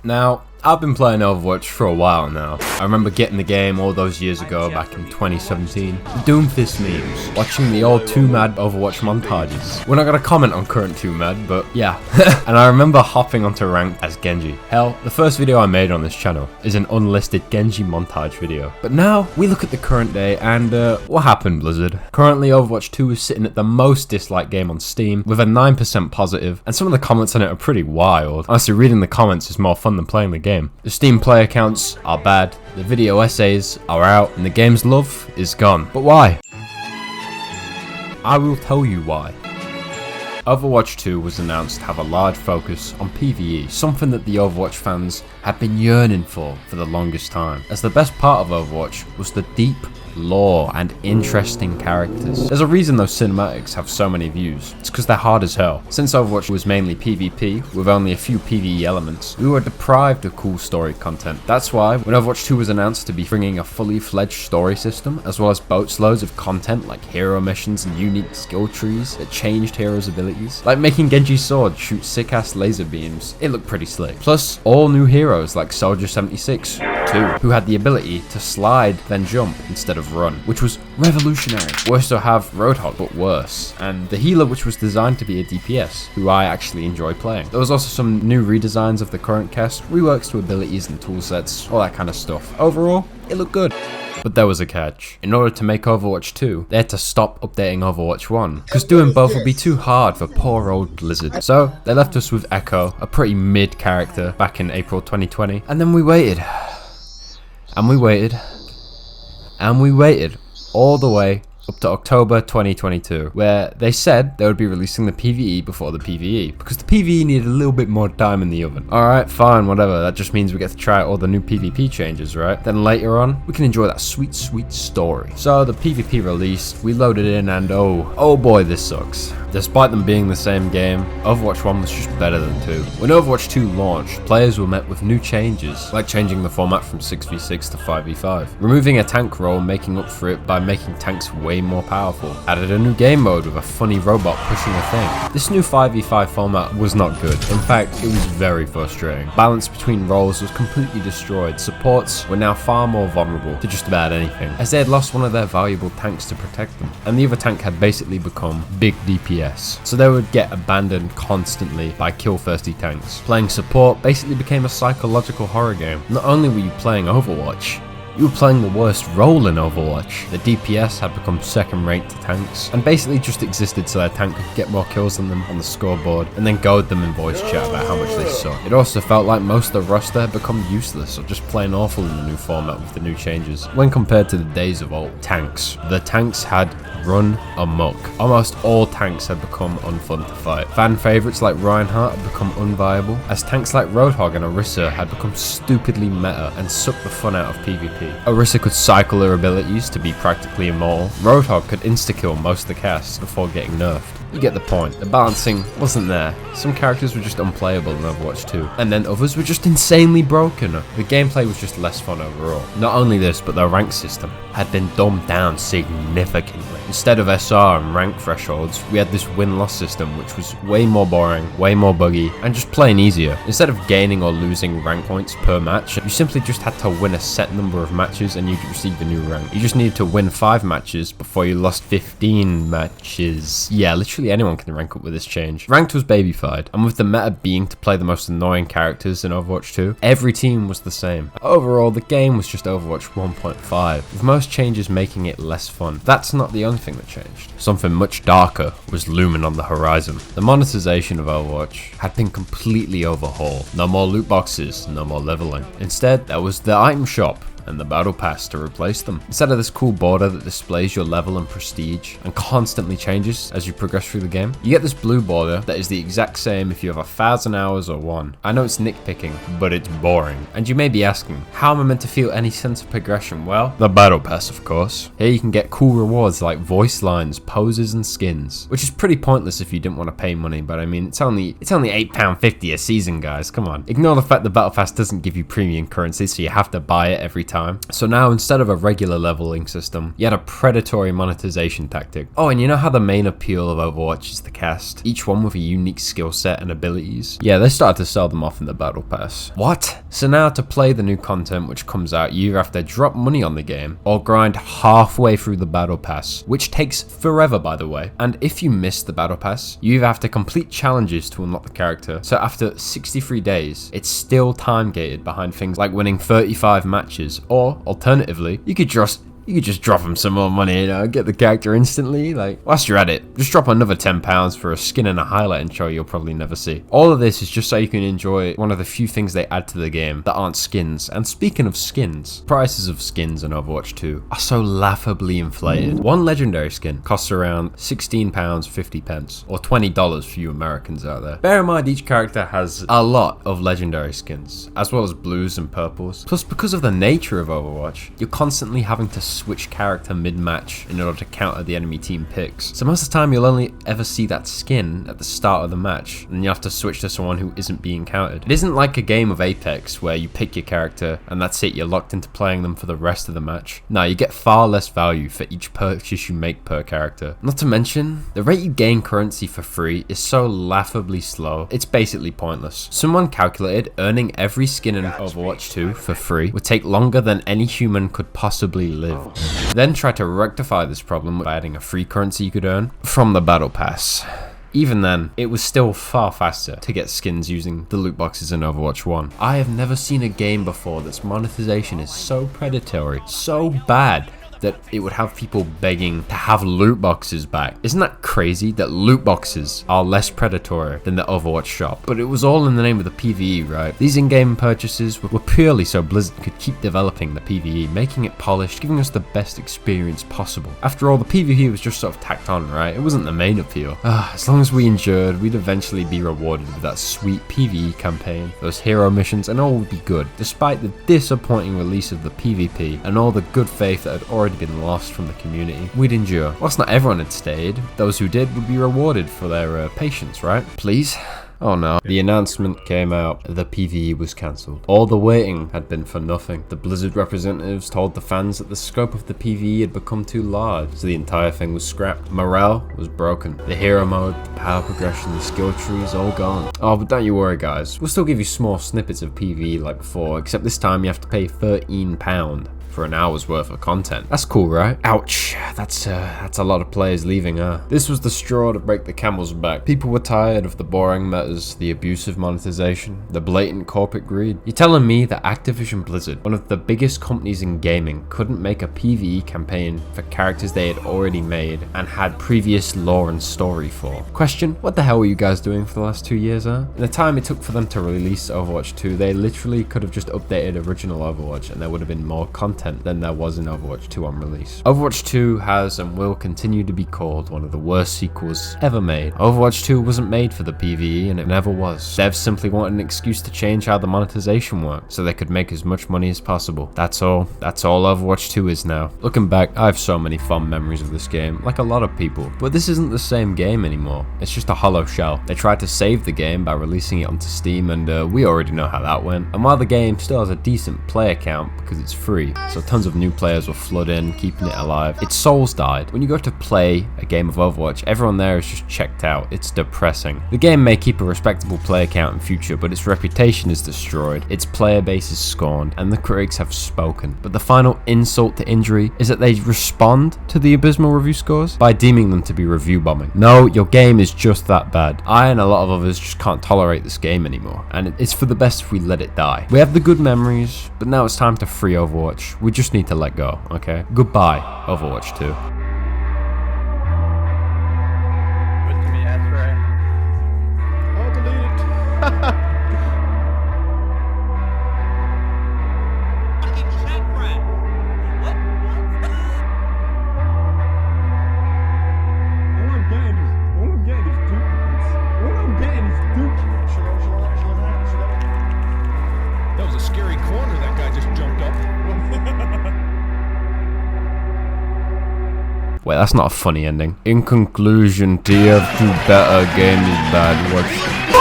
Now, I've been playing Overwatch for a while now. I remember getting the game all those years ago back in 2017. The Doomfist memes, watching the old 2Mad Overwatch montages. We're not gonna comment on current 2Mad, but yeah. And I remember hopping onto ranked as Genji. Hell, the first video I made on this channel is an unlisted Genji montage video. But now, we look at the current day and what happened, Blizzard? Currently, Overwatch 2 is sitting at the most disliked game on Steam with a 9% positive, and some of the comments on it are pretty wild. Honestly, reading the comments is more fun than playing the game. The Steam player counts are bad, the video essays are out, and the game's love is gone. But why? I will tell you why. Overwatch 2 was announced to have a large focus on PVE, something that the Overwatch fans had been yearning for the longest time, as the best part of Overwatch was the deep lore and interesting characters. There's a reason those cinematics have so many views. It's because they're hard as hell. Since Overwatch was mainly PvP with only a few PvE elements, we were deprived of cool story content. That's why when Overwatch 2 was announced to be bringing a fully fledged story system, as well as boatloads of content like hero missions and unique skill trees that changed heroes' abilities, like making Genji's sword shoot sick-ass laser beams, it looked pretty slick. Plus, all new heroes like Soldier 76 too, who had the ability to slide then jump instead of run, which was revolutionary. We also have Roadhog, but worse, and the healer, which was designed to be a DPS, who I actually enjoy playing. There was also some new redesigns of the current cast, reworks to abilities and toolsets, all that kind of stuff. Overall, it looked good. But there was a catch. In order to make Overwatch 2, they had to stop updating Overwatch 1, because doing both would be too hard for poor old Blizzard. So they left us with Echo, a pretty mid character, back in April 2020, and then we waited. And we waited. And we waited all the way up to October 2022, where they said they would be releasing the PvE before the PvE, because the PvE needed a little bit more time in the oven. Alright, fine, whatever, that just means we get to try out all the new PvP changes, right? Then later on, we can enjoy that sweet, sweet story. So the PvP released, we loaded in, and oh boy, this sucks. Despite them being the same game, Overwatch 1 was just better than 2. When Overwatch 2 launched, players were met with new changes, like changing the format from 6v6 to 5v5, removing a tank role, making up for it by making tanks way more powerful, added a new game mode with a funny robot pushing a thing. This new 5v5 format was not good. In fact, it was very frustrating. Balance between roles was completely destroyed. Supports were now far more vulnerable to just about anything, as they had lost one of their valuable tanks to protect them, and the other tank had basically become big DPS. So they would get abandoned constantly by kill-thirsty tanks. Playing support basically became a psychological horror game. Not only were you playing Overwatch, you were playing the worst role in Overwatch. The DPS had become second rate to tanks, and basically just existed so their tank could get more kills than them on the scoreboard, and then goad them in voice chat about how much they suck. It also felt like most of the roster had become useless, or just plain awful in the new format with the new changes. When compared to the days of old, tanks. The tanks had run amok. Almost all tanks had become unfun to fight. Fan favourites like Reinhardt had become unviable, as tanks like Roadhog and Orisa had become stupidly meta and sucked the fun out of PvP. Orisa could cycle her abilities to be practically immortal. Roadhog could insta-kill most of the cast before getting nerfed. You get the point. The balancing wasn't there. Some characters were just unplayable in Overwatch 2, and then others were just insanely broken. The gameplay was just less fun overall. Not only this, but the rank system had been dumbed down significantly. Instead of SR and rank thresholds, we had this win-loss system, which was way more boring, way more buggy, and just plain easier. Instead of gaining or losing rank points per match, you simply just had to win a set number of matches and you'd receive a new rank. You just needed to win 5 matches before you lost 15 matches. Yeah, literally anyone can rank up with this change. Ranked was babyfied, and with the meta being to play the most annoying characters in Overwatch 2, every team was the same. Overall, the game was just Overwatch 1.5, with most changes making it less fun. That's not the only thing that changed. Something much darker was looming on the horizon. The monetization of Overwatch had been completely overhauled. No more loot boxes, no more leveling. Instead, there was the item shop and the battle pass to replace them. Instead of this cool border that displays your level and prestige and constantly changes as you progress through the game, you get this blue border that is the exact same if you have 1,000 hours or 1. I know it's nitpicking, but it's boring. And you may be asking, how am I meant to feel any sense of progression? Well, the battle pass, of course. Here you can get cool rewards like voice lines, poses and skins, which is pretty pointless if you didn't want to pay money, but I mean, it's only £8.50 a season, guys, come on. Ignore the fact the battle pass doesn't give you premium currency, so you have to buy it every time time. So now instead of a regular leveling system, you had a predatory monetization tactic. Oh, and you know how the main appeal of Overwatch is the cast, each one with a unique skill set and abilities? Yeah, they started to sell them off in the battle pass. What? So now to play the new content which comes out, you either have to drop money on the game or grind halfway through the battle pass, which takes forever, by the way. And if you miss the battle pass, you either have to complete challenges to unlock the character. So after 63 days, it's still time gated behind things like winning 35 matches, or alternatively, you could just drop him some more money, you know, get the character instantly. Like, whilst you're at it, just drop another £10 for a skin and a highlight intro you'll probably never see. All of this is just so you can enjoy one of the few things they add to the game that aren't skins. And speaking of skins, prices of skins in Overwatch 2 are so laughably inflated. One legendary skin costs around £16.50, or $20 for you Americans out there. Bear in mind, each character has a lot of legendary skins, as well as blues and purples. Plus, because of the nature of Overwatch, you're constantly having to switch character mid-match in order to counter the enemy team picks. So most of the time you'll only ever see that skin at the start of the match, and you have to switch to someone who isn't being countered. It isn't like a game of Apex where you pick your character and that's it, you're locked into playing them for the rest of the match. No, you get far less value for each purchase you make per character. Not to mention, the rate you gain currency for free is so laughably slow, it's basically pointless. Someone calculated earning every skin in Overwatch 2 for free would take longer than any human could possibly live. Then try to rectify this problem by adding a free currency you could earn from the battle pass. Even then, it was still far faster to get skins using the loot boxes in Overwatch 1. I have never seen a game before that's monetization is so predatory, so bad, that it would have people begging to have loot boxes back. Isn't that crazy that loot boxes are less predatory than the Overwatch shop? But it was all in the name of the PvE, right? These in-game purchases were purely so Blizzard could keep developing the PvE, making it polished, giving us the best experience possible. After all, the PvE was just sort of tacked on, right? It wasn't the main appeal. As long as we endured, we'd eventually be rewarded with that sweet PvE campaign, those hero missions, and all would be good, despite the disappointing release of the PvP and all the good faith that had already been lost from the community. We'd endure. Whilst not everyone had stayed, those who did would be rewarded for their patience, right? Please? Oh no. The announcement came out, the PvE was cancelled. All the waiting had been for nothing. The Blizzard representatives told the fans that the scope of the PvE had become too large, so the entire thing was scrapped. Morale was broken. The hero mode, the power progression, the skill trees, all gone. Oh, but don't you worry guys, we'll still give you small snippets of PvE like before, except this time you have to pay £13 for an hour's worth of content. That's cool, right? Ouch, that's a lot of players leaving, huh? This was the straw to break the camel's back. People were tired of the boring metas, the abusive monetization, the blatant corporate greed. You're telling me that Activision Blizzard, one of the biggest companies in gaming, couldn't make a PvE campaign for characters they had already made and had previous lore and story for? Question, what the hell were you guys doing for the last 2 years, huh? In the time it took for them to release Overwatch 2, they literally could have just updated original Overwatch and there would have been more content than there was in Overwatch 2 on release. Overwatch 2 has and will continue to be called one of the worst sequels ever made. Overwatch 2 wasn't made for the PvE and it never was. Devs simply wanted an excuse to change how the monetization worked so they could make as much money as possible. That's all Overwatch 2 is now. Looking back, I have so many fond memories of this game, like a lot of people, but this isn't the same game anymore. It's just a hollow shell. They tried to save the game by releasing it onto Steam and we already know how that went. And while the game still has a decent player count because it's free, so tons of new players will flood in, keeping it alive, its souls died. When you go to play a game of Overwatch, everyone there is just checked out. It's depressing. The game may keep a respectable player count in future, but its reputation is destroyed, its player base is scorned, and the critics have spoken. But the final insult to injury is that they respond to the abysmal review scores by deeming them to be review bombing. No, your game is just that bad. I and a lot of others just can't tolerate this game anymore, and it's for the best if we let it die. We have the good memories, but now it's time to free Overwatch. We just need to let go, okay? Goodbye, Overwatch 2. That was a scary corner that guy just jumped up. Wait, that's not a funny ending. In conclusion, TF2 better, game is bad. Watch.